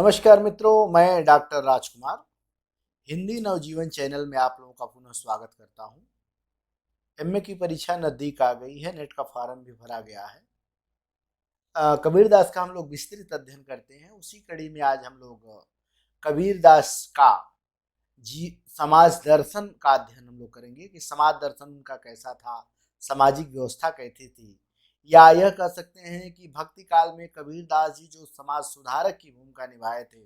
नमस्कार मित्रों, मैं डॉक्टर राजकुमार हिंदी नवजीवन चैनल में आप लोगों का पुनः स्वागत करता हूं। एमए की परीक्षा नज़दीक आ गई है, नेट का फॉर्म भी भरा गया है। कबीरदास का हम लोग विस्तृत अध्ययन करते हैं। उसी कड़ी में आज हम लोग कबीरदास का जी समाज दर्शन का अध्ययन हम लोग करेंगे कि समाज दर्शन उनका कैसा था, सामाजिक व्यवस्था कैसी थी, या यह कह सकते हैं कि भक्ति काल में कबीरदास जी जो समाज सुधारक की भूमिका निभाए थे,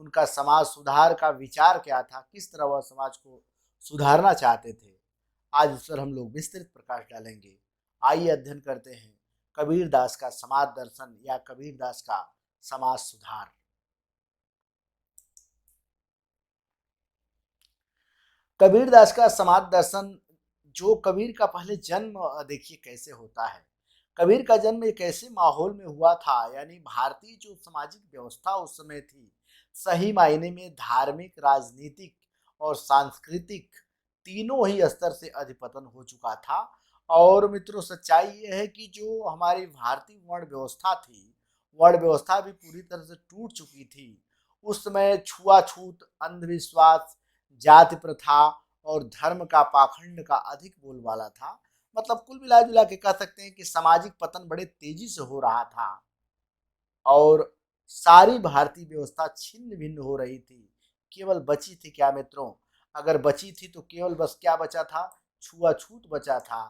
उनका समाज सुधार का विचार क्या था, किस तरह वह समाज को सुधारना चाहते थे। आज इस पर हम लोग विस्तृत प्रकाश डालेंगे। आइए अध्ययन करते हैं कबीरदास का समाज दर्शन या कबीरदास का समाज सुधार। कबीरदास का समाज दर्शन, जो कबीर का पहले जन्म देखिए कैसे होता है। कबीर का जन्म एक ऐसे माहौल में हुआ था, यानी भारतीय जो सामाजिक व्यवस्था उस समय थी, सही मायने में धार्मिक, राजनीतिक और सांस्कृतिक तीनों ही स्तर से अधिपतन हो चुका था। और मित्रों, सच्चाई यह है कि जो हमारी भारतीय वर्ण व्यवस्था थी, वर्ण व्यवस्था भी पूरी तरह से टूट चुकी थी। उस समय छुआछूत, अंधविश्वास, जाति प्रथा और धर्म का पाखंड का अधिक बोलबाला था। मतलब कुल मिला जुला के कह सकते हैं कि सामाजिक पतन बड़े तेजी से हो रहा था और सारी भारतीय व्यवस्था छिन्न भिन्न हो रही थी। केवल बची थी क्या मित्रों? अगर बची थी तो केवल बस क्या बचा था? छुआछूत बचा था,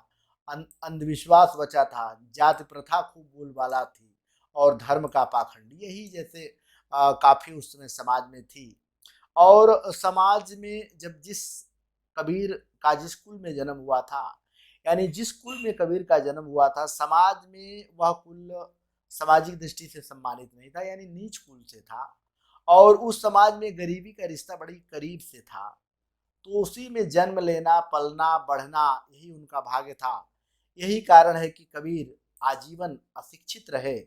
अंधविश्वास बचा था, जाति प्रथा खूब बोलबाला थी और धर्म का पाखंड, यही जैसे काफी उस समय समाज में थी। और समाज में जब कबीर का जिस कुल में जन्म हुआ था, यानी जिस कुल में कबीर का जन्म हुआ था, समाज में वह कुल सामाजिक दृष्टि से सम्मानित नहीं था, यानी नीच कुल से था। और उस समाज में गरीबी का रिश्ता बड़ी करीब से था। तो उसी में जन्म लेना, पलना, बढ़ना, यही उनका भाग्य था। यही कारण है कि कबीर आजीवन अशिक्षित रहे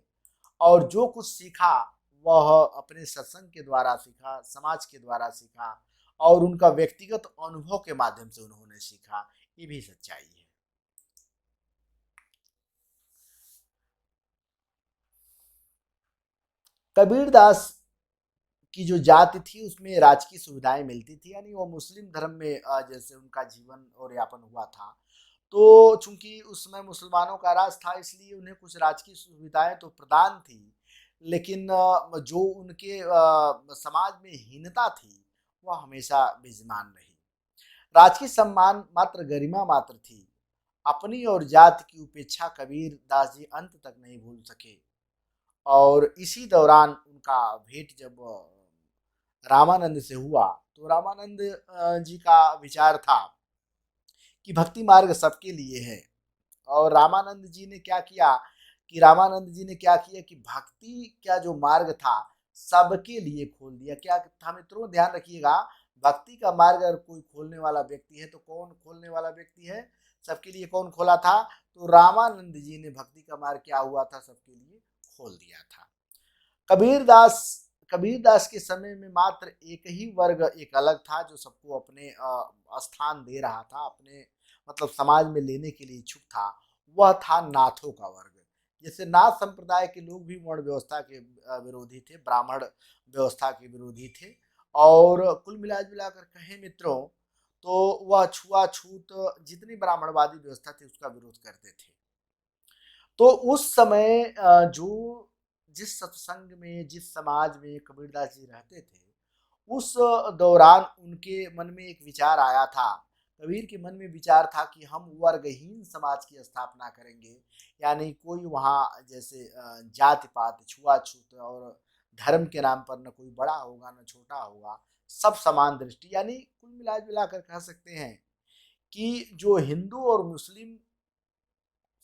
और जो कुछ सीखा वह अपने सत्संग के द्वारा सीखा, समाज के द्वारा सीखा और उनका व्यक्तिगत अनुभव के माध्यम से उन्होंने सीखा। ये भी सच्चाई है। कबीरदास की जो जाति थी उसमें राजकीय सुविधाएं मिलती थी, यानी वो मुस्लिम धर्म में जैसे उनका जीवन और यापन हुआ था। तो चूंकि उस समय मुसलमानों का राज था, इसलिए उन्हें कुछ राजकीय सुविधाएं तो प्रदान थी, लेकिन जो उनके समाज में हीनता थी वह हमेशा विद्यमान रही। राजकीय सम्मान मात्र गरिमा मात्र थी। अपनी और जाति की उपेक्षा कबीर दास जी अंत तक नहीं भूल सके। और इसी दौरान उनका भेंट जब रामानंद से हुआ, तो रामानंद जी का विचार था कि भक्ति मार्ग सबके लिए है। और रामानंद जी ने क्या किया कि भक्ति का जो मार्ग था सबके लिए खोल दिया। क्या था मित्रों, ध्यान रखिएगा, भक्ति का मार्ग अगर कोई खोलने वाला व्यक्ति है तो कौन खोलने वाला व्यक्ति है? सबके लिए। कौन खोला था? तो रामानंद जी ने भक्ति का मार्ग क्या हुआ था, सबके लिए खोल दिया था। कबीरदास कबीरदास के समय में मात्र एक ही वर्ग एक अलग था जो सबको अपने स्थान दे रहा था, अपने मतलब समाज में लेने के लिए इच्छुक था। वह था नाथों का वर्ग। जैसे नाथ संप्रदाय के लोग भी वर्ण व्यवस्था के विरोधी थे, ब्राह्मण व्यवस्था के विरोधी थे। और कुल मिला जुलाकर कहें मित्रों, तो वह छुआछूत, जितनी ब्राह्मणवादी व्यवस्था थी उसका विरोध करते थे। तो उस समय जो जिस सत्संग में, जिस समाज में कबीरदास जी रहते थे, उस दौरान उनके मन में एक विचार आया था। कबीर के मन में विचार था कि हम वर्गहीन समाज की स्थापना करेंगे। यानी कोई वहाँ जैसे जाति पात, छुआछूत और धर्म के नाम पर न कोई बड़ा होगा न छोटा होगा, सब समान दृष्टि। यानी कुल मिला जुला कर कह सकते हैं कि जो हिंदू और मुस्लिम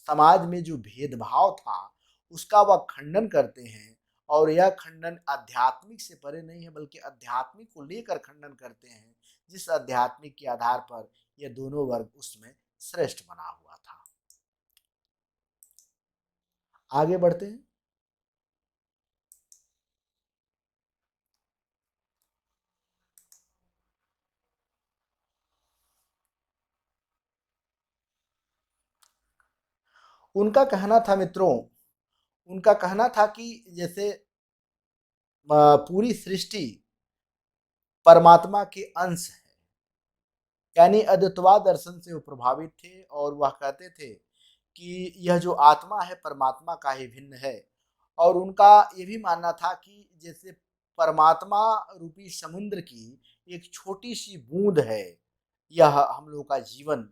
समाज में जो भेदभाव था उसका वह खंडन करते हैं। और यह खंडन आध्यात्मिक से परे नहीं है, बल्कि आध्यात्मिक को लेकर खंडन करते हैं, जिस आध्यात्मिक के आधार पर यह दोनों वर्ग उसमें श्रेष्ठ बना हुआ था। आगे बढ़ते हैं। उनका कहना था मित्रों, उनका कहना था कि जैसे पूरी सृष्टि परमात्मा के अंश है। यानी अद्वैतवाद दर्शन से वो प्रभावित थे और वह कहते थे कि यह जो आत्मा है परमात्मा का ही भिन्न है। और उनका ये भी मानना था कि जैसे परमात्मा रूपी समुद्र की एक छोटी सी बूंद है यह हम लोगों का जीवन।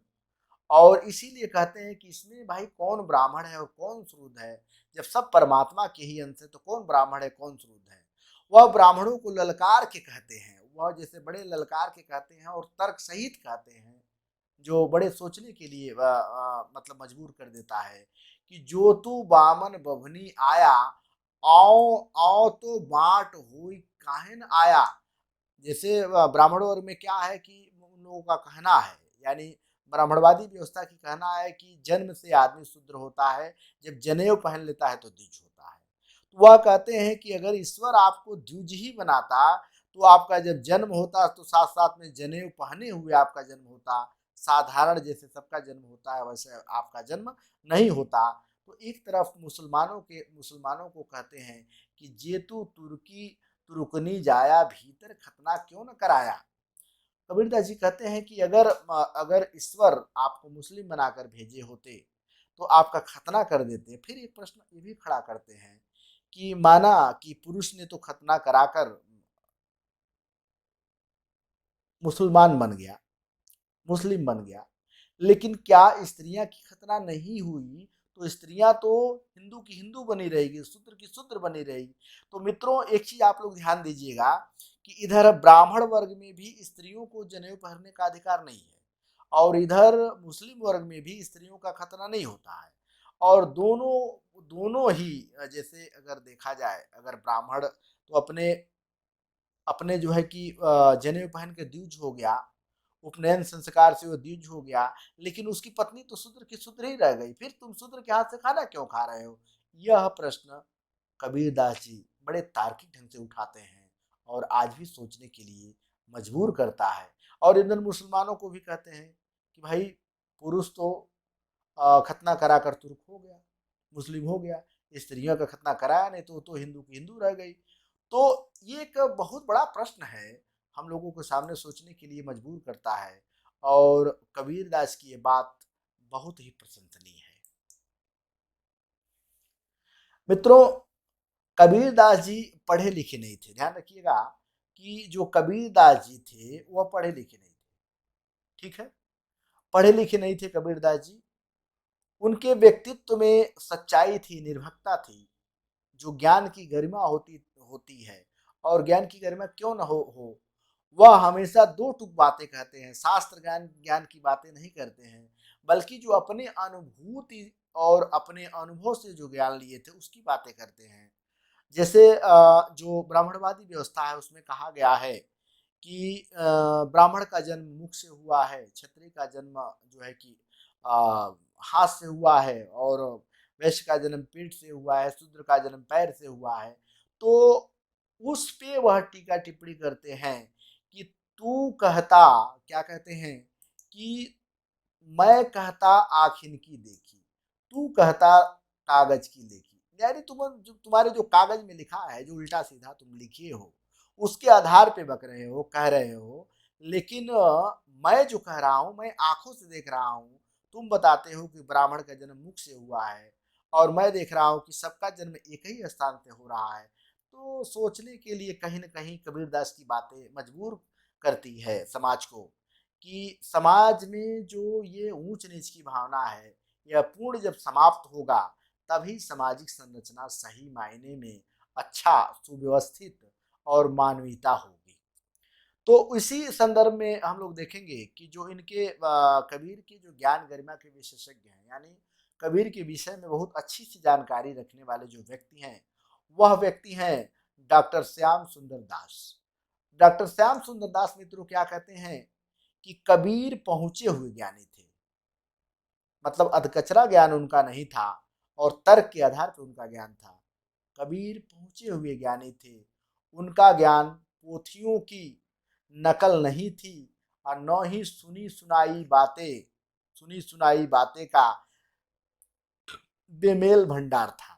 और इसीलिए कहते हैं कि इसमें भाई कौन ब्राह्मण है और कौन शूद्र है, जब सब परमात्मा के ही अंश है तो कौन ब्राह्मण है कौन शूद्र है। वह ब्राह्मणों को ललकार के कहते हैं, वह जैसे बड़े ललकार के कहते हैं और तर्क सहित कहते हैं, जो बड़े सोचने के लिए मतलब मजबूर कर देता है कि जो तू बामन बभनी आया, आओ आओ तो बाट हुई काहिन आया। जैसे ब्राह्मण वर्ग में क्या है कि उन लोगों का कहना है, यानी ब्राह्मणवादी व्यवस्था की कहना है कि जन्म से आदमी शूद्र होता है, जब जनेऊ पहन लेता है तो द्विज होता है। तो वह कहते हैं कि अगर ईश्वर आपको द्विज ही बनाता तो आपका जब जन्म होता तो साथ साथ में जनेऊ पहने हुए आपका जन्म होता, साधारण जैसे सबका जन्म होता है वैसे आपका जन्म नहीं होता। तो एक तरफ मुसलमानों को कहते हैं कि जेतु तुर्की तुर्कनी जाया भीतर खतना क्यों न कराया। कबीरदास जी कहते हैं कि अगर ईश्वर आपको मुस्लिम बनाकर भेजे होते तो आपका खतना कर देते। फिर एक प्रश्न ये भी खड़ा करते हैं कि माना कि पुरुष ने तो खतना कराकर मुसलमान बन गया, मुस्लिम बन गया, लेकिन क्या स्त्रियां की खतना नहीं हुई तो स्त्रियां तो हिंदू की हिंदू बनी रहेगी, शूद्र की शूद्र बनी रहेगी। तो मित्रों एक चीज आप लोग ध्यान दीजिएगा कि इधर ब्राह्मण वर्ग में भी स्त्रियों को जनेऊ पहनने का अधिकार नहीं है और इधर मुस्लिम वर्ग में भी स्त्रियों का खतना नहीं होता है। और दोनों दोनों ही जैसे अगर देखा जाए, अगर ब्राह्मण तो अपने अपने जो है कि जनेऊ पहन के द्विज हो गया, उपनयन संस्कार से वो द्विज हो गया, लेकिन उसकी पत्नी तो शूद्र की शूद्र ही रह गई, फिर तुम शूद्र के हाथ से खाना क्यों खा रहे हो। यह प्रश्न कबीरदास जी बड़े तार्किक ढंग से उठाते हैं और आज भी सोचने के लिए मजबूर करता है। और इधर मुसलमानों को भी कहते हैं कि भाई पुरुष तो खतना करा कर तुर्क हो गया, मुस्लिम हो गया, स्त्रियों का खतना कराया नहीं तो हिंदू की हिंदू रह गई। तो ये एक बहुत बड़ा प्रश्न है, हम लोगों को सामने सोचने के लिए मजबूर करता है। और कबीरदास की ये बात बहुत ही प्रशंसनीय है। मित्रों कबीरदास जी पढ़े लिखे नहीं थे, ध्यान रखिएगा कि जो कबीरदास जी थे वह पढ़े लिखे नहीं थे। ठीक है, पढ़े लिखे नहीं थे कबीरदास जी। उनके व्यक्तित्व में सच्चाई थी, निर्भकता थी, जो ज्ञान की गरिमा होती होती है। और ज्ञान की गरिमा क्यों न हो वह हमेशा दो टूक बातें कहते हैं, शास्त्र ज्ञान ज्ञान की बातें नहीं करते हैं, बल्कि जो अपने अनुभूति और अपने अनुभव से जो ज्ञान लिए थे उसकी बातें करते हैं। जैसे जो ब्राह्मणवादी व्यवस्था है उसमें कहा गया है कि ब्राह्मण का जन्म मुख से हुआ है, क्षत्रिय का जन्म जो है कि हाथ से हुआ है, और वैश्य का जन्म पीठ से हुआ है, शूद्र का जन्म पैर से हुआ है। तो उस पे वह टीका टिप्पणी करते हैं कि तू कहता, क्या कहते हैं कि मैं कहता आखिन की देखी, तू कहता कागज की लेखी। यानी तुम्हारे जो कागज में लिखा है, जो उल्टा सीधा तुम लिखे हो उसके आधार पे बक रहे हो, कह रहे हो, लेकिन मैं जो कह रहा हूं मैं आंखों से देख रहा हूं। तुम बताते हो कि ब्राह्मण का जन्म मुख से हुआ है और मैं देख रहा हूं कि सबका जन्म एक ही स्थान से हो रहा है। तो सोचने के लिए कहीं ना कहीं कबीरदास की बातें मजबूर करती है समाज को कि समाज में जो ये ऊंच नीच की भावना है यह पूर्ण जब समाप्त होगा तभी सामाजिक संरचना सही मायने में अच्छा सुव्यवस्थित और मानवीयता होगी। तो इसी संदर्भ में हम लोग देखेंगे कि जो इनके कबीर के जो ज्ञान गरिमा के विशेषज्ञ हैं, यानी कबीर के विषय में बहुत अच्छी सी जानकारी रखने वाले जो व्यक्ति हैं वह व्यक्ति हैं डॉक्टर श्याम सुंदर दास। डॉक्टर श्याम सुंदर दास मित्रों क्या कहते हैं कि कबीर पहुंचे हुए ज्ञानी थे, मतलब अधकचरा ज्ञान उनका नहीं था और तर्क के आधार पर उनका ज्ञान था। कबीर पहुंचे हुए ज्ञानी थे, उनका ज्ञान पोथियों की नकल नहीं थी और न ही सुनी सुनाई बातें का बेमेल भंडार था।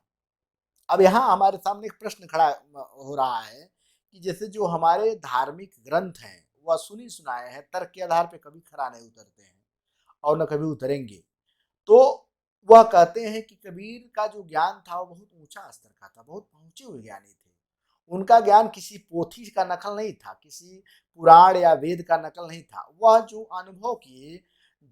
अब यहाँ हमारे सामने एक प्रश्न खड़ा हो रहा है कि जैसे जो हमारे धार्मिक ग्रंथ हैं, वह सुनी सुनाए हैं, तर्क के आधार पे कभी खरा नहीं उतरते हैं और न कभी उतरेंगे। तो वह कहते हैं कि कबीर का जो ज्ञान था वो बहुत ऊंचा स्तर का था, बहुत पहुंचे हुए ज्ञानी थे। उनका ज्ञान किसी पोथी का नकल नहीं था, किसी पुराण या वेद का नकल नहीं था। वह जो अनुभव किए,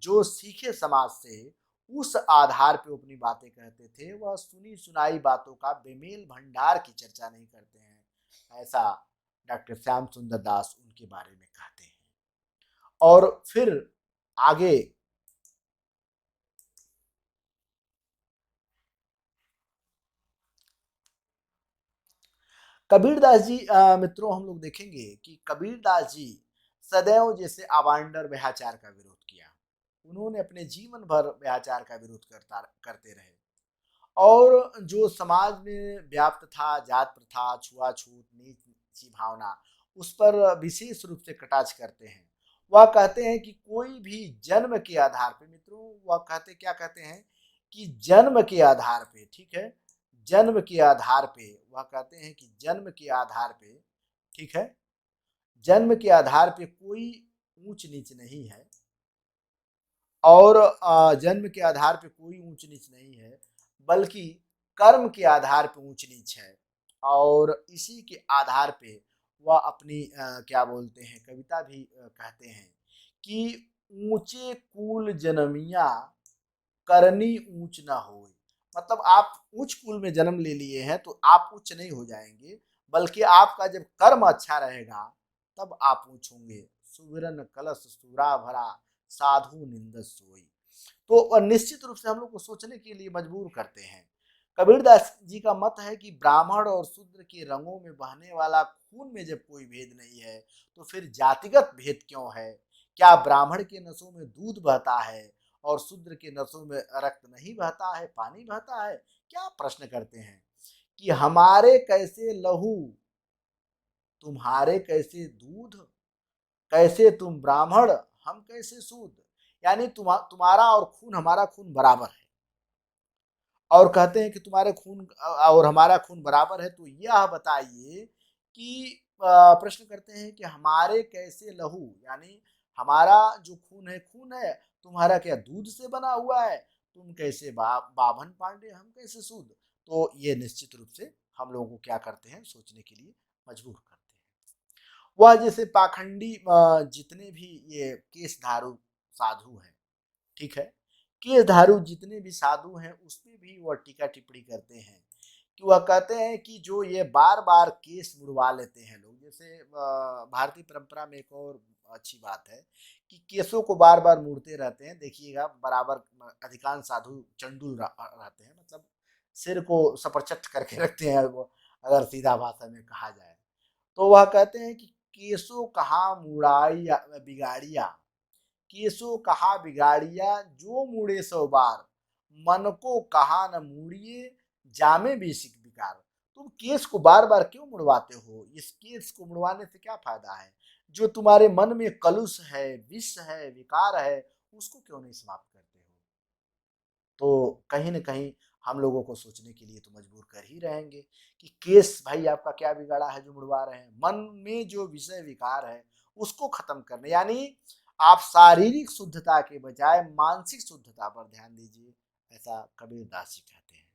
जो सीखे समाज से, उस आधार पे अपनी बातें कहते थे। वह सुनी सुनाई बातों का बेमेल भंडार की चर्चा नहीं करते हैं, ऐसा डॉक्टर श्याम सुंदर दास उनके बारे में कहते हैं। और फिर आगे कबीरदास जी, मित्रों हम लोग देखेंगे कि कबीरदास जी सदैव जैसे अवांडर व्याचार का विरोध किया। उन्होंने अपने जीवन भर व्याचार का विरोध करते रहे। और जो समाज में व्याप्त था जात प्रथा, छुआछूत, नीच नीची भावना, उस पर विशेष रूप से कटाक्ष करते हैं। वह कहते हैं कि कोई भी जन्म के आधार पे, मित्रों वह कहते क्या कहते हैं कि जन्म के आधार पे, ठीक है, जन्म के आधार पे, वह कहते हैं कि जन्म के आधार पे, ठीक है, जन्म के आधार पे कोई ऊंच नीच नहीं है। और जन्म के आधार पे कोई ऊंच नीच नहीं है, बल्कि कर्म के आधार पे ऊंच नीच है। और इसी के आधार पे वह अपनी क्या बोलते हैं, कविता भी कहते हैं कि ऊंचे कूल जनमिया करनी ऊंच ना होए। मतलब आप उच्च कुल में जन्म ले लिए हैं तो आप उच्च नहीं हो जाएंगे, बल्कि आपका जब कर्म अच्छा रहेगा तब आप ऊंच होंगे। सुविरन कलश सूरा भरा, साधु निंदस सोई। तो निश्चित रूप से हम लोग को सोचने के लिए मजबूर करते हैं। कबीरदास जी का मत है कि ब्राह्मण और शूद्र के रंगों में बहने वाला खून में जब कोई भेद नहीं है, तो फिर जातिगत भेद क्यों है? क्या ब्राह्मण के नसों में दूध बहता है और शूद्र के नसों में रक्त नहीं बहता है, पानी बहता है? क्या प्रश्न करते हैं कि हमारे कैसे लहू, तुम्हारे कैसे दूध, कैसे तुम ब्राह्मण, हम कैसे शूद्र। यानी तुम्हारा और खून हमारा खून बराबर है। और कहते हैं कि तुम्हारे खून और हमारा खून बराबर है, तो यह बताइए कि प्रश्न करते हैं कि हमारे कैसे लहू, यानी हमारा जो खून है, तुम्हारा क्या दूध से बना हुआ है? तुम कैसे बाभन पांडे, हम कैसे सूद। तो ये निश्चित रूप से हम लोगों को क्या करते हैं, सोचने के लिए मजबूर करते हैं। वह जैसे पाखंडी जितने भी ये केसधारू साधु हैं, ठीक है, केसधारू जितने भी साधु हैं उसमें भी वह टीका टिप्पणी करते हैं कि वह कहते हैं कि जो ये बार बार केस मुड़वा लेते हैं लोग, जैसे भारतीय परंपरा में एक और अच्छी बात है कि केसों को बार बार मुड़ते रहते हैं। देखिएगा बराबर अधिकांश साधु चंडूल रहते हैं, मतलब सिर को सपरचट करके रखते हैं वो, अगर सीधा भाषा में कहा जाए। तो वह कहते हैं कि केसों कहाँ मुड़ाई बिगाड़िया, केसो कहा बिगाड़िया, जो मुड़े सो बार, मन को कहा न मुड़िए, जामे बेसिक बिकार। तुम केस को बार बार क्यों मुड़वाते हो? इस केस को मुड़वाने से क्या फायदा है? जो तुम्हारे मन में कलुष है, विष है, विकार है, उसको क्यों नहीं समाप्त करते हो? तो कहीं न कहीं हम लोगों को सोचने के लिए तो मजबूर कर ही रहेंगे कि केस भाई आपका क्या बिगाड़ा है जो मुड़वा रहे हैं? मन में जो विषय विकार है उसको खत्म करने, यानी आप शारीरिक शुद्धता के बजाय मानसिक शुद्धता पर ध्यान दीजिए, ऐसा कबीरदास जी कहते हैं।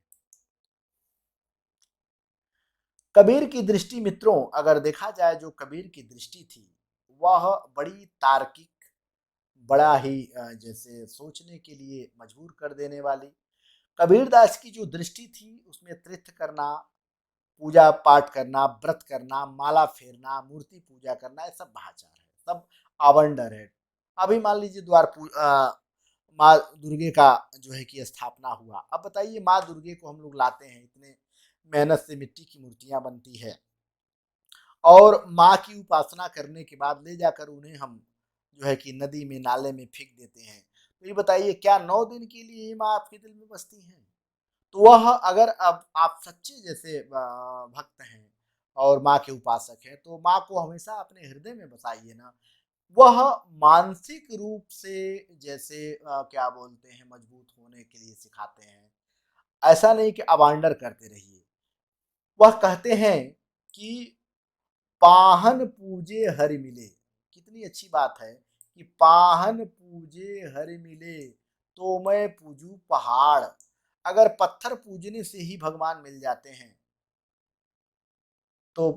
कबीर की दृष्टि, मित्रों अगर देखा जाए, जो कबीर की दृष्टि थी वह बड़ी तार्किक, बड़ा ही जैसे सोचने के लिए मजबूर कर देने वाली। कबीरदास की जो दृष्टि थी उसमें तीर्थ करना, पूजा पाठ करना, व्रत करना, माला फेरना, मूर्ति पूजा करना, ये सब भाचार है, सब आवंडर है। अभी मान लीजिए माँ दुर्गे का जो है कि स्थापना हुआ। अब बताइए माँ दुर्गे को हम लोग लाते हैं, इतने मेहनत से मिट्टी की मूर्तियां बनती है, और माँ की उपासना करने के बाद ले जाकर उन्हें हम जो है कि नदी में, नाले में फेंक देते हैं। तो ये बताइए क्या 9 दिन के लिए ये माँ आपके दिल में बसती हैं? तो वह अगर अब आप सच्चे जैसे भक्त हैं और माँ के उपासक हैं, तो माँ को हमेशा अपने हृदय में बसाइए ना। वह मानसिक रूप से जैसे क्या बोलते हैं, मजबूत होने के लिए सिखाते हैं। ऐसा नहीं कि अवांडर करते रहिए। वह कहते हैं कि पाहन पूजे हरि मिले। कितनी अच्छी बात है कि पाहन पूजे हरि मिले तो मैं पूजू पहाड़। अगर पत्थर पूजने से ही भगवान मिल जाते हैं तो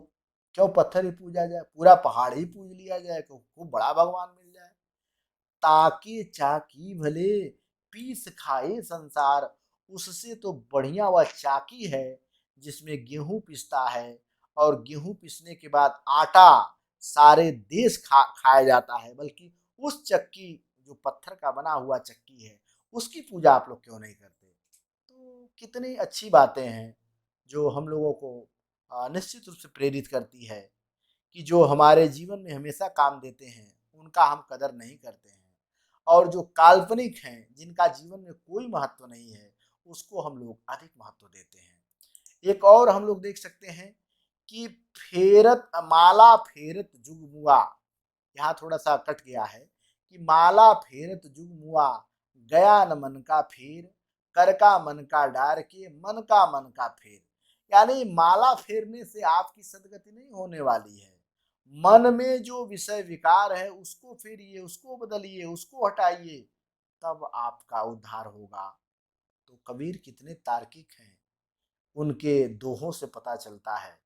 क्यों पत्थर ही पूजा जाए, पूरा पहाड़ ही पूज लिया जाए तो खूब बड़ा भगवान मिल जाए। ताके चाकी भले पीस खाए संसार। उससे तो बढ़िया वह चाकी है जिसमें गेहूं पिसता है और गेहूं पिसने के बाद आटा सारे देश खाया जाता है, बल्कि उस चक्की जो पत्थर का बना हुआ चक्की है उसकी पूजा आप लोग क्यों नहीं करते। तो कितनी अच्छी बातें हैं जो हम लोगों को निश्चित रूप से प्रेरित करती है कि जो हमारे जीवन में हमेशा काम देते हैं उनका हम कदर नहीं करते हैं, और जो काल्पनिक हैं जिनका जीवन में कोई महत्व नहीं है उसको हम लोग अधिक महत्व देते हैं। एक और हम लोग देख सकते हैं कि फेरत माला फेरत जुग मुआ, यहाँ थोड़ा सा कट गया है कि माला फेरत जुग मुआ, गया न मन का फेर, कर का मन का डार के मन का मन का फेर। यानी माला फेरने से आपकी सदगति नहीं होने वाली है, मन में जो विषय विकार है उसको फेरिए, उसको बदलिए, उसको हटाइए, तब आपका उद्धार होगा। तो कबीर कितने तार्किक हैं, उनके दोहों से पता चलता है।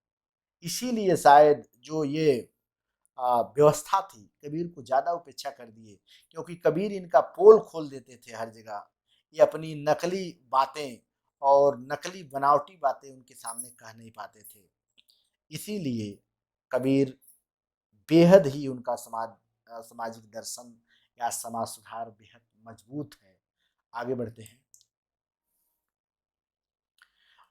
इसीलिए शायद जो ये व्यवस्था थी कबीर को ज़्यादा उपेक्षा कर दिए, क्योंकि कबीर इनका पोल खोल देते थे हर जगह। ये अपनी नकली बातें और नकली बनावटी बातें उनके सामने कह नहीं पाते थे। इसीलिए कबीर बेहद ही उनका सामाजिक दर्शन या समाज सुधार बेहद मजबूत है। आगे बढ़ते हैं।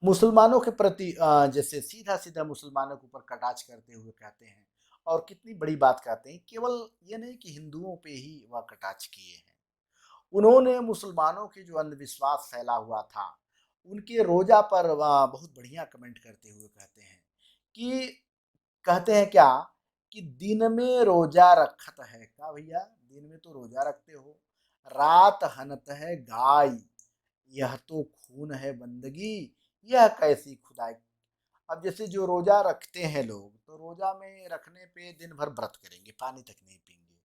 मुसलमानों के प्रति जैसे सीधा सीधा मुसलमानों के ऊपर कटाक्ष करते हुए कहते हैं, और कितनी बड़ी बात कहते हैं, केवल ये नहीं कि हिंदुओं पे ही वह कटाक्ष किए हैं, उन्होंने मुसलमानों के जो अंधविश्वास फैला हुआ था उनके रोजा पर बहुत बढ़िया कमेंट करते हुए कहते हैं कि कहते हैं क्या कि दिन में रोजा रखत है का भैया, दिन में तो रोजा रखते हो, रात हनत है गाय, यह तो खून है बंदगी, यह कैसी खुदाई। अब जैसे जो रोजा रखते हैं लोग, तो रोजा में रखने पे दिन भर व्रत करेंगे, पानी तक नहीं पीएंगे,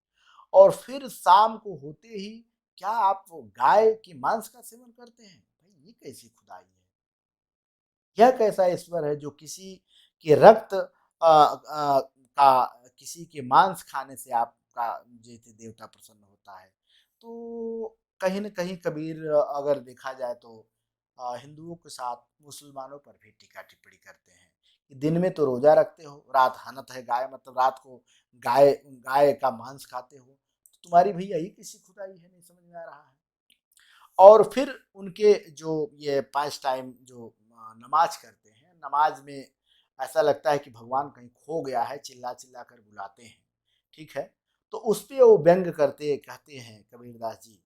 और फिर शाम को होते ही क्या आप गाय की मांस का सेवन करते हैं। भाई ये कैसी खुदाई है, यह कैसा ईश्वर है जो किसी के रक्त का, किसी के मांस खाने से आपका जैसे देवता प्रसन्न होता है। तो कहीं न कहीं कबीर अगर देखा जाए तो हिंदुओं के साथ मुसलमानों पर भी टीका टिप्पणी करते हैं कि दिन में तो रोजा रखते हो, रात हनत है गाय, मतलब रात को गाय गाय का मांस खाते हो, तो तुम्हारी भैया ये किसी खुदाई है, नहीं समझ में आ रहा है। और फिर उनके जो ये 5 टाइम जो नमाज करते हैं, नमाज में ऐसा लगता है कि भगवान कहीं खो गया है, चिल्ला-चिल्ला कर बुलाते हैं, ठीक है? तो उस पे वो व्यंग करते कहते हैं कबीरदास जी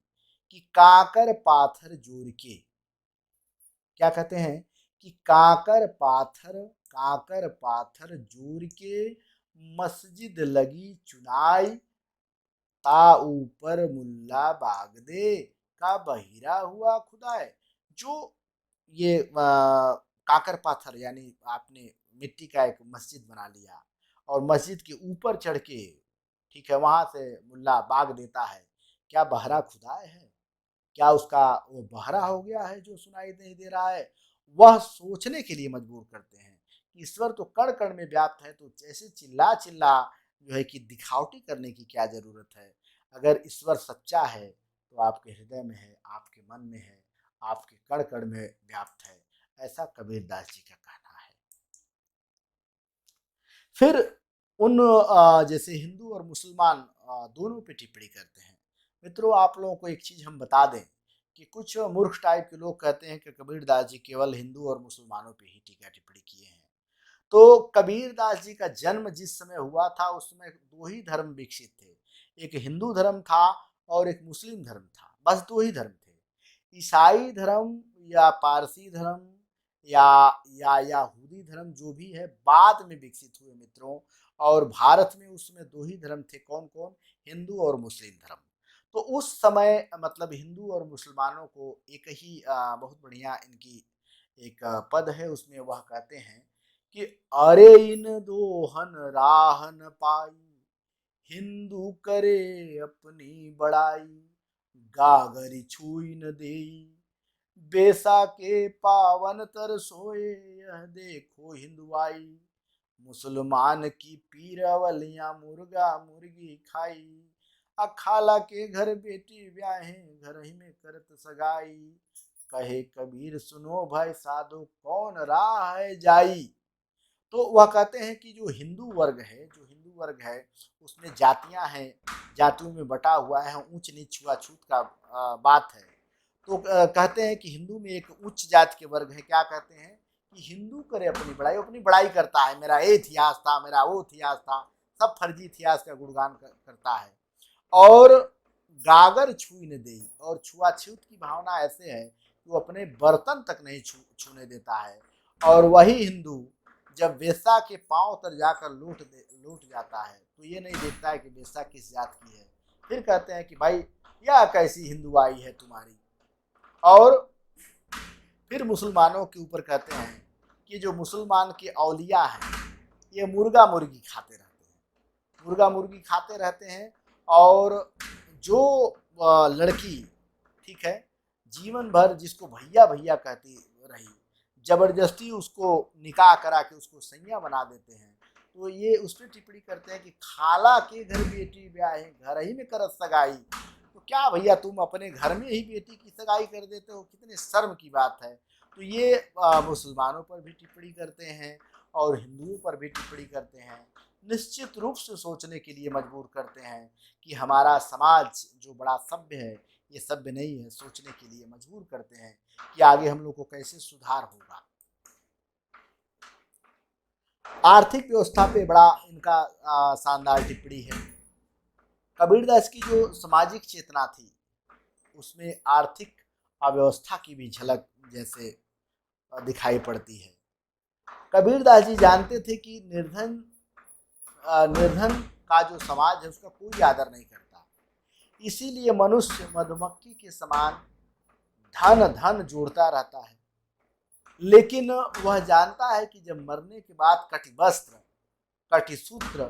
कि काकर पाथर जोड़ के, क्या कहते हैं कि काकर पाथर जोड़ के मस्जिद लगी चुनाई, ता ऊपर मुल्ला बागदे का बहिरा हुआ खुदाए। जो ये काकर पाथर यानी आपने मिट्टी का एक मस्जिद बना लिया और मस्जिद के ऊपर चढ़ के, ठीक है, वहां से मुल्ला बाग देता है, क्या बहरा खुदाए है, क्या उसका वो बहरा हो गया है जो सुनाई नहीं दे रहा है। वह सोचने के लिए मजबूर करते हैं कि ईश्वर तो कण कण में व्याप्त है, तो जैसे चिल्ला चिल्ला जो है कि दिखावटी करने की क्या जरूरत है। अगर ईश्वर सच्चा है तो आपके हृदय में है, आपके मन में है, आपके कण कण में व्याप्त है, ऐसा कबीरदास जी का कहना है। फिर उन जैसे हिंदू और मुसलमान दोनों पे टिप्पणी करते हैं। मित्रों आप लोगों को एक चीज हम बता दें कि कुछ मूर्ख टाइप के लोग कहते हैं कि कबीरदास जी केवल हिंदू और मुसलमानों पे ही टीका टिप्पणी किए हैं। तो कबीरदास जी का जन्म जिस समय हुआ था उस समय दो ही धर्म विकसित थे, एक हिंदू धर्म था और एक मुस्लिम धर्म था, बस दो ही धर्म थे। ईसाई धर्म या पारसी धर्म या यहूदी धर्म जो भी है बाद में विकसित हुए मित्रों, और भारत में उसमें दो ही धर्म थे, कौन कौन, हिंदू और मुस्लिम धर्म। तो उस समय मतलब हिंदू और मुसलमानों को एक ही बहुत बढ़िया इनकी एक पद है, उसमें वह कहते हैं कि अरे इन दोहन राह न पाई, हिंदू करे अपनी बड़ाई, गागरी छुई न देई, बेसा के पावन तर सोए, यह देखो हिंदुआई, मुसलमान की पीरवलियां मुर्गा मुर्गी खाई, अखाला के घर बेटी ब्याहे, घर ही में करत सगाई, कहे कबीर सुनो भाई साधो, कौन राह है जाई। तो वह कहते हैं कि जो हिंदू वर्ग है, उसमें जातियां हैं, जातियों में बटा हुआ है, ऊंच नीच छुआछूत का बात है। तो कहते हैं कि हिंदू में एक उच्च जाति के वर्ग है, क्या कहते हैं कि हिंदू करे अपनी बड़ाई करता है, मेरा ये इतिहास था, मेरा वो इतिहास था, सब फर्जी इतिहास का गुणगान करता है। और गागर छुई न दे, और छुआछूत की भावना ऐसे है कि वो अपने बर्तन तक नहीं छूने देता है। और वही हिंदू जब वेश्या के पांव तर जाकर लूट जाता है तो ये नहीं देखता है कि वेश्या किस जात की है। फिर कहते हैं कि भाई यह कैसी हिंदुआई है तुम्हारी। और फिर मुसलमानों के ऊपर कहते हैं कि जो मुसलमान के औलिया हैं ये मुर्गा मुर्गी खाते रहते हैं। और जो लड़की, ठीक है, जीवन भर जिसको भैया भैया कहती रही, जबरदस्ती उसको निकाह करा के उसको सैया बना देते हैं, तो ये उस पर टिप्पणी करते हैं कि खाला के घर बेटी ब्याहे, घर ही में करत सगाई। तो क्या भैया तुम अपने घर में ही बेटी की सगाई कर देते हो, कितने शर्म की बात है। तो ये मुसलमानों पर भी टिप्पणी करते हैं और हिंदुओं पर भी टिप्पणी करते हैं, निश्चित रूप से सोचने के लिए मजबूर करते हैं कि हमारा समाज जो बड़ा सभ्य है ये सभ्य नहीं है, सोचने के लिए मजबूर करते हैं कि आगे हम लोग को कैसे सुधार होगा। आर्थिक व्यवस्था पे बड़ा इनका शानदार टिप्पणी है। कबीरदास की जो सामाजिक चेतना थी उसमें आर्थिक अव्यवस्था की भी झलक जैसे दिखाई पड़ती है। कबीरदास जी जानते थे कि निर्धन का जो समाज है उसका कोई आदर नहीं करता, इसीलिए मनुष्य मधुमक्खी के समान धन धन जोड़ता रहता है। लेकिन वह जानता है कि जब मरने के बाद कटिवस्त्र कटिसूत्र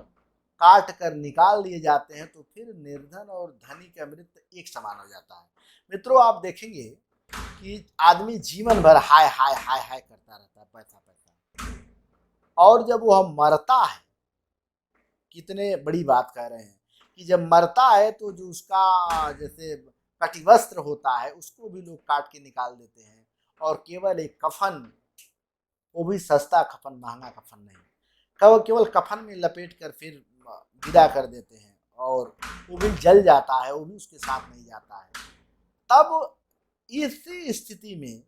काट कर निकाल लिए जाते हैं तो फिर निर्धन और धनी का मृत एक समान हो जाता है। मित्रों आप देखेंगे कि आदमी जीवन भर हाय हाय हाय हाय करता रहता है, पैसा पैसा, और जब वह मरता है, कितने बड़ी बात कह रहे हैं कि जब मरता है तो जो उसका जैसे कटिवस्त्र होता है उसको भी लोग काट के निकाल देते हैं, और केवल एक कफन, वो भी सस्ता कफन, महंगा कफन नहीं, केवल कफन में लपेट कर फिर विदा कर देते हैं, और वो भी जल जाता है, वो भी उसके साथ नहीं जाता है। तब इसी स्थिति में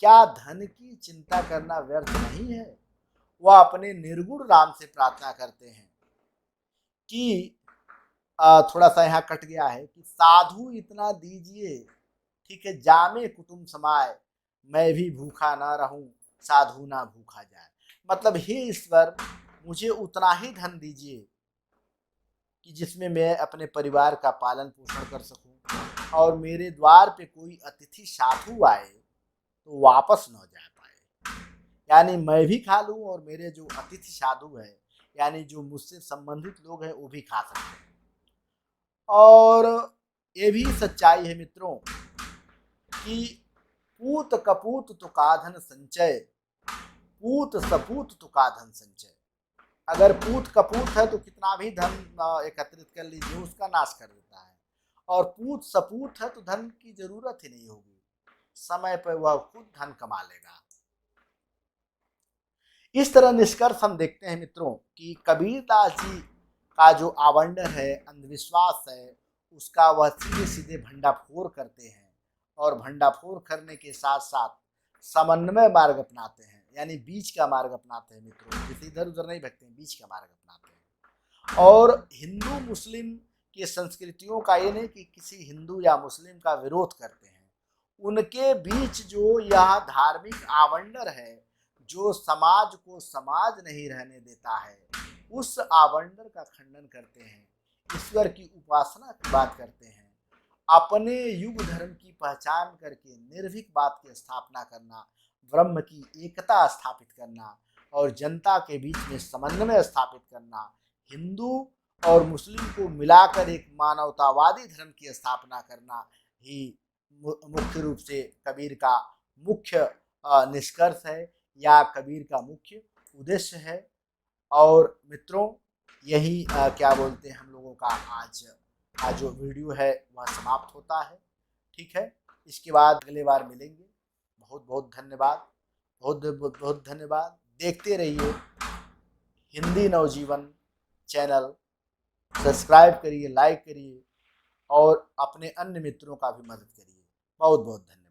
क्या धन की चिंता करना व्यर्थ नहीं है। वह अपने निर्गुण राम से प्रार्थना करते हैं कि थोड़ा सा यहाँ कट गया है कि साधु इतना दीजिए, ठीक है, जामे कुटुंब समाए, मैं भी भूखा ना रहूं, साधु ना भूखा जाए। मतलब हे ईश्वर मुझे उतना ही धन दीजिए कि जिसमें मैं अपने परिवार का पालन पोषण कर सकूं, और मेरे द्वार पे कोई अतिथि साधु आए तो वापस न जा पाए, यानी मैं भी खा लूं और मेरे जो अतिथि साधु है यानी जो मुझसे संबंधित लोग हैं वो भी खा सकते हैं। और ये भी सच्चाई है मित्रों कि पूत कपूत तो काधन संचय, पूत सपूत तो काधन संचय। अगर पूत कपूत है तो कितना भी धन एकत्रित कर लीजिए उसका नाश कर देता है, और पूत सपूत है तो धन की जरूरत ही नहीं होगी, समय पर वह खुद धन कमा लेगा। इस तरह निष्कर्ष हम देखते हैं मित्रों कि कबीरदास जी का जो आवंडर है, अंधविश्वास है, उसका वह सीधे सीधे भंडाफोड़ करते हैं, और भंडाफोड़ करने के साथ साथ समन्वय मार्ग अपनाते हैं, यानी बीच का मार्ग अपनाते हैं मित्रों, जैसे इधर उधर नहीं भगते हैं, बीच का मार्ग अपनाते हैं। और हिंदू मुस्लिम की संस्कृतियों का ये नहीं कि किसी हिंदू या मुस्लिम का विरोध करते हैं, उनके बीच जो यह धार्मिक आवंडर है जो समाज को समाज नहीं रहने देता है, उस आवंडर का खंडन करते हैं, ईश्वर की उपासना की बात करते हैं, अपने युग धर्म की पहचान करके निर्भीक बात की स्थापना करना, ब्रह्म की एकता स्थापित करना, और जनता के बीच में समन्वय स्थापित करना, हिंदू और मुस्लिम को मिलाकर एक मानवतावादी धर्म की स्थापना करना ही मुख्य रूप से कबीर का मुख्य निष्कर्ष है या कबीर का मुख्य उद्देश्य है। और मित्रों, यही क्या बोलते हैं हम लोगों का आज का जो वीडियो है वह समाप्त होता है। ठीक है, इसके बाद अगले बार मिलेंगे। बहुत बहुत धन्यवाद, बहुत बहुत बहुत धन्यवाद। देखते रहिए हिंदी नवजीवन चैनल, सब्सक्राइब करिए, लाइक करिए और अपने अन्य मित्रों का भी मदद करिए। बहुत बहुत धन्यवाद।